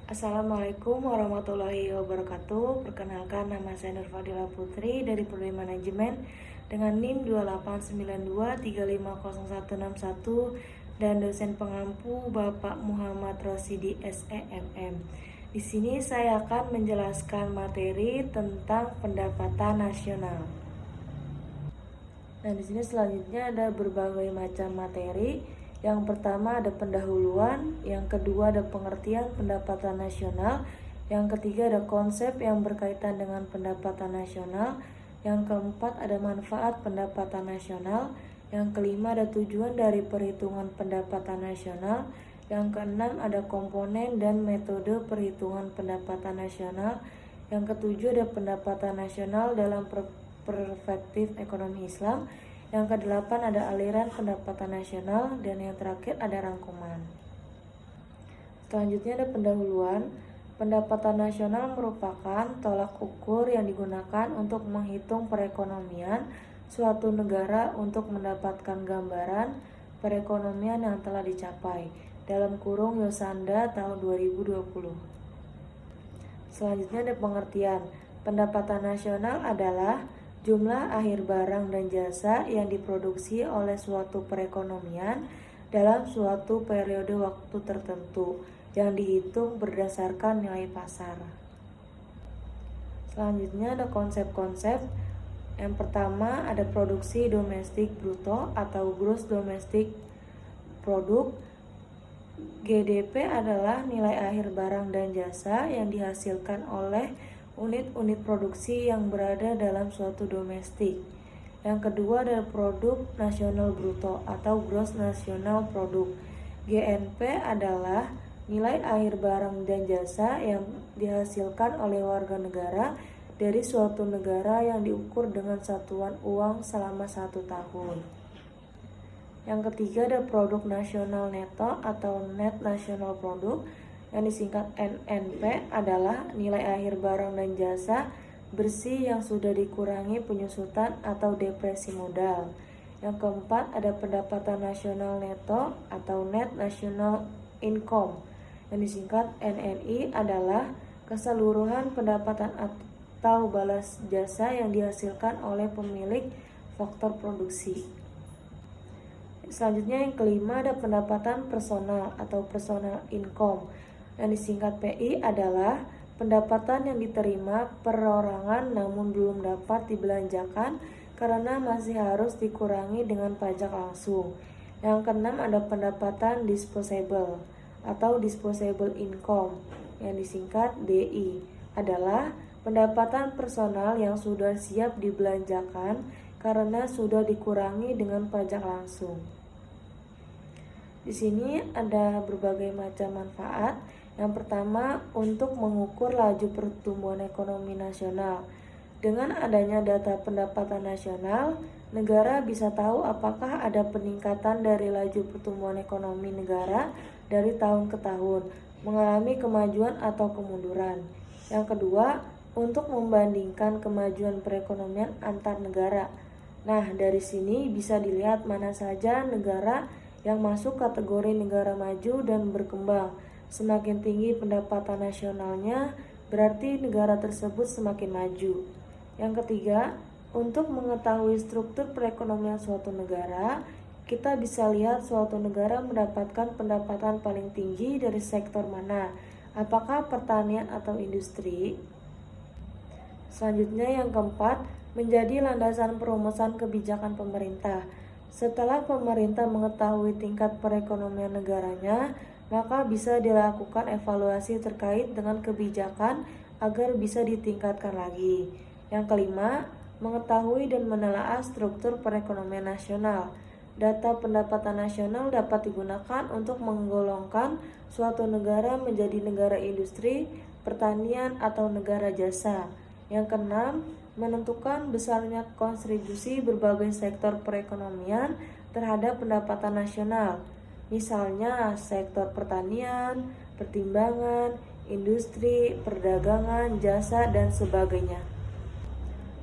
Assalamualaikum warahmatullahi wabarakatuh. Perkenalkan, nama saya Nur Fadila Putri dari Prodi Manajemen dengan NIM 2892350161 dan dosen pengampu Bapak Muhammad Rosidi SEMM. Di sini saya akan menjelaskan materi tentang pendapatan nasional. Nah, di sini selanjutnya ada berbagai macam materi. Yang pertama ada pendahuluan, yang kedua ada pengertian pendapatan nasional, yang ketiga ada konsep yang berkaitan dengan pendapatan nasional, yang keempat ada manfaat pendapatan nasional, yang kelima ada tujuan dari perhitungan pendapatan nasional, yang keenam ada komponen dan metode perhitungan pendapatan nasional, yang ketujuh ada pendapatan nasional dalam perspektif ekonomi Islam, yang kedelapan ada aliran pendapatan nasional, dan yang terakhir ada rangkuman. Selanjutnya ada pendahuluan. Pendapatan nasional merupakan tolak ukur yang digunakan untuk menghitung perekonomian suatu negara untuk mendapatkan gambaran perekonomian yang telah dicapai dalam kurung Yosanda tahun 2020. Selanjutnya ada pengertian. Pendapatan nasional adalah jumlah akhir barang dan jasa yang diproduksi oleh suatu perekonomian dalam suatu periode waktu tertentu yang dihitung berdasarkan nilai pasar. Selanjutnya ada konsep-konsep. Yang pertama ada produksi domestik bruto atau gross domestic product. GDP adalah nilai akhir barang dan jasa yang dihasilkan oleh unit-unit produksi yang berada dalam suatu domestik. Yang kedua adalah produk nasional bruto atau gross national product. GNP adalah nilai akhir barang dan jasa yang dihasilkan oleh warga negara dari suatu negara yang diukur dengan satuan uang selama 1 tahun. Yang ketiga ada produk nasional neto atau net national product, yang disingkat NNP adalah nilai akhir barang dan jasa bersih yang sudah dikurangi penyusutan atau depresi modal. Yang keempat ada pendapatan nasional neto atau net national income, yang disingkat NNI adalah keseluruhan pendapatan atau balas jasa yang dihasilkan oleh pemilik faktor produksi. Selanjutnya yang kelima ada pendapatan personal atau personal income, yang disingkat PI adalah pendapatan yang diterima perorangan namun belum dapat dibelanjakan karena masih harus dikurangi dengan pajak langsung. Yang keenam ada pendapatan disposable atau disposable income, yang disingkat DI adalah pendapatan personal yang sudah siap dibelanjakan karena sudah dikurangi dengan pajak langsung. Di sini ada berbagai macam manfaat. Yang pertama, untuk mengukur laju pertumbuhan ekonomi nasional. Dengan adanya data pendapatan nasional, negara bisa tahu apakah ada peningkatan dari laju pertumbuhan ekonomi negara dari tahun ke tahun, mengalami kemajuan atau kemunduran. Yang kedua, untuk membandingkan kemajuan perekonomian antar negara. Nah, dari sini bisa dilihat mana saja negara yang masuk kategori negara maju dan berkembang. Semakin tinggi pendapatan nasionalnya, berarti negara tersebut semakin maju. Yang ketiga, untuk mengetahui struktur perekonomian suatu negara, kita bisa lihat suatu negara mendapatkan pendapatan paling tinggi dari sektor mana, apakah pertanian atau industri. Selanjutnya yang keempat, menjadi landasan perumusan kebijakan pemerintah. Setelah pemerintah mengetahui tingkat perekonomian negaranya, maka bisa dilakukan evaluasi terkait dengan kebijakan agar bisa ditingkatkan lagi. Yang kelima, mengetahui dan menelaah struktur perekonomian nasional. Data pendapatan nasional dapat digunakan untuk menggolongkan suatu negara menjadi negara industri, pertanian, atau negara jasa. Yang keenam, menentukan besarnya kontribusi berbagai sektor perekonomian terhadap pendapatan nasional. Misalnya sektor pertanian, pertimbangan, industri, perdagangan, jasa, dan sebagainya.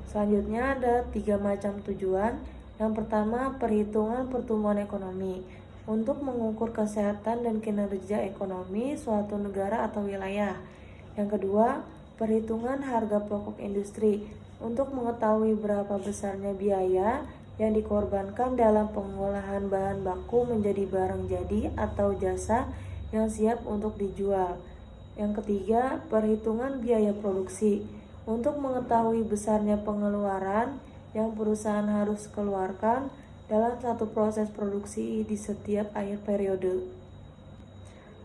Selanjutnya ada 3 macam tujuan. Yang pertama, perhitungan pertumbuhan ekonomi. untuk mengukur kesehatan dan kinerja ekonomi suatu negara atau wilayah. Yang kedua, perhitungan harga pokok industri untuk mengetahui berapa besarnya biaya yang dikorbankan dalam pengolahan bahan baku menjadi barang jadi atau jasa yang siap untuk dijual. Yang ketiga, perhitungan biaya produksi untuk mengetahui besarnya pengeluaran yang perusahaan harus keluarkan dalam satu proses produksi di setiap akhir periode.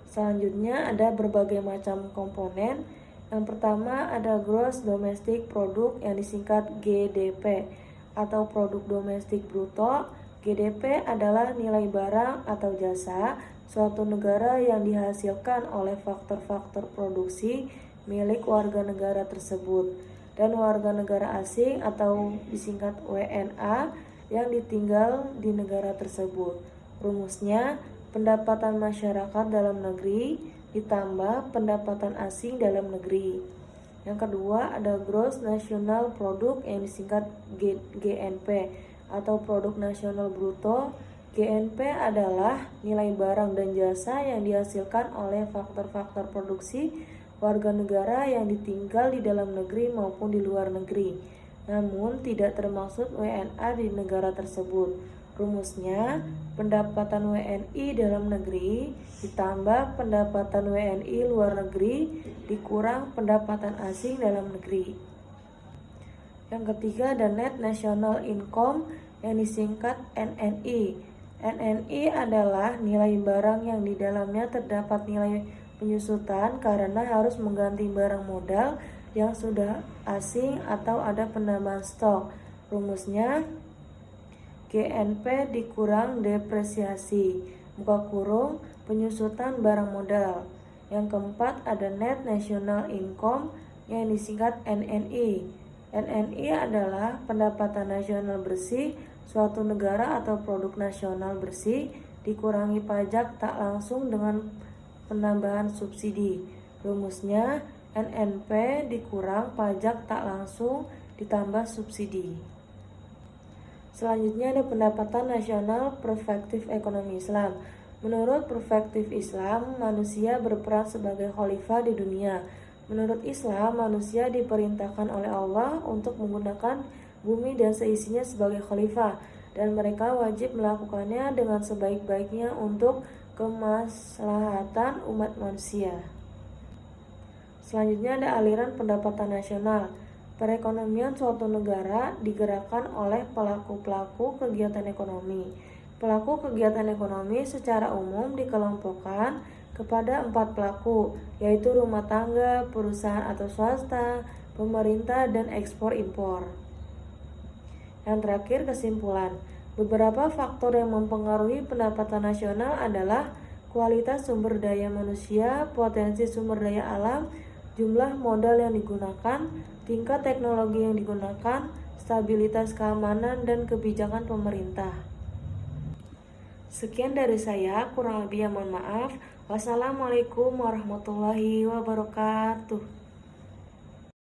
Selanjutnya ada berbagai macam komponen. Yang pertama ada Gross Domestic Product yang disingkat GDP atau Produk Domestik Bruto. GDP adalah nilai barang atau jasa suatu negara yang dihasilkan oleh faktor-faktor produksi milik warga negara tersebut dan warga negara asing atau disingkat WNA yang ditinggal di negara tersebut. Rumusnya, pendapatan masyarakat dalam negeri ditambah pendapatan asing dalam negeri. Yang kedua ada Gross National Product yang disingkat GNP atau Produk Nasional Bruto. GNP adalah nilai barang dan jasa yang dihasilkan oleh faktor-faktor produksi warga negara yang ditinggal di dalam negeri maupun di luar negeri, namun tidak termaksud WNA di negara tersebut. Rumusnya, pendapatan WNI dalam negeri ditambah pendapatan WNI luar negeri dikurang pendapatan asing dalam negeri. Yang ketiga ada Net National Income yang disingkat NNI. NNI adalah nilai barang yang di dalamnya terdapat nilai penyusutan karena harus mengganti barang modal yang sudah asing atau ada penambahan stok. Rumusnya, GNP dikurang depresiasi, buka kurung, penyusutan barang modal. Yang keempat ada Net National Income yang disingkat NNI. NNI adalah pendapatan nasional bersih suatu negara atau produk nasional bersih dikurangi pajak tak langsung dengan penambahan subsidi. Rumusnya, NNP dikurang pajak tak langsung ditambah subsidi. Selanjutnya ada pendapatan nasional perspektif ekonomi Islam. Menurut perspektif Islam, manusia berperan sebagai khalifah di dunia. Menurut Islam, manusia diperintahkan oleh Allah untuk menggunakan bumi dan seisinya sebagai khalifah, dan mereka wajib melakukannya dengan sebaik-baiknya untuk kemaslahatan umat manusia. Selanjutnya ada aliran pendapatan nasional. Perekonomian suatu negara digerakkan oleh pelaku-pelaku kegiatan ekonomi. Pelaku kegiatan ekonomi secara umum dikelompokkan kepada 4 pelaku, yaitu rumah tangga, perusahaan atau swasta, pemerintah, dan ekspor-impor. Yang terakhir, kesimpulan. Beberapa faktor yang mempengaruhi pendapatan nasional adalah kualitas sumber daya manusia, potensi sumber daya alam, jumlah modal yang digunakan, tingkat teknologi yang digunakan, stabilitas keamanan, dan kebijakan pemerintah. Sekian dari saya, kurang lebihnya mohon maaf. Wassalamualaikum warahmatullahi wabarakatuh.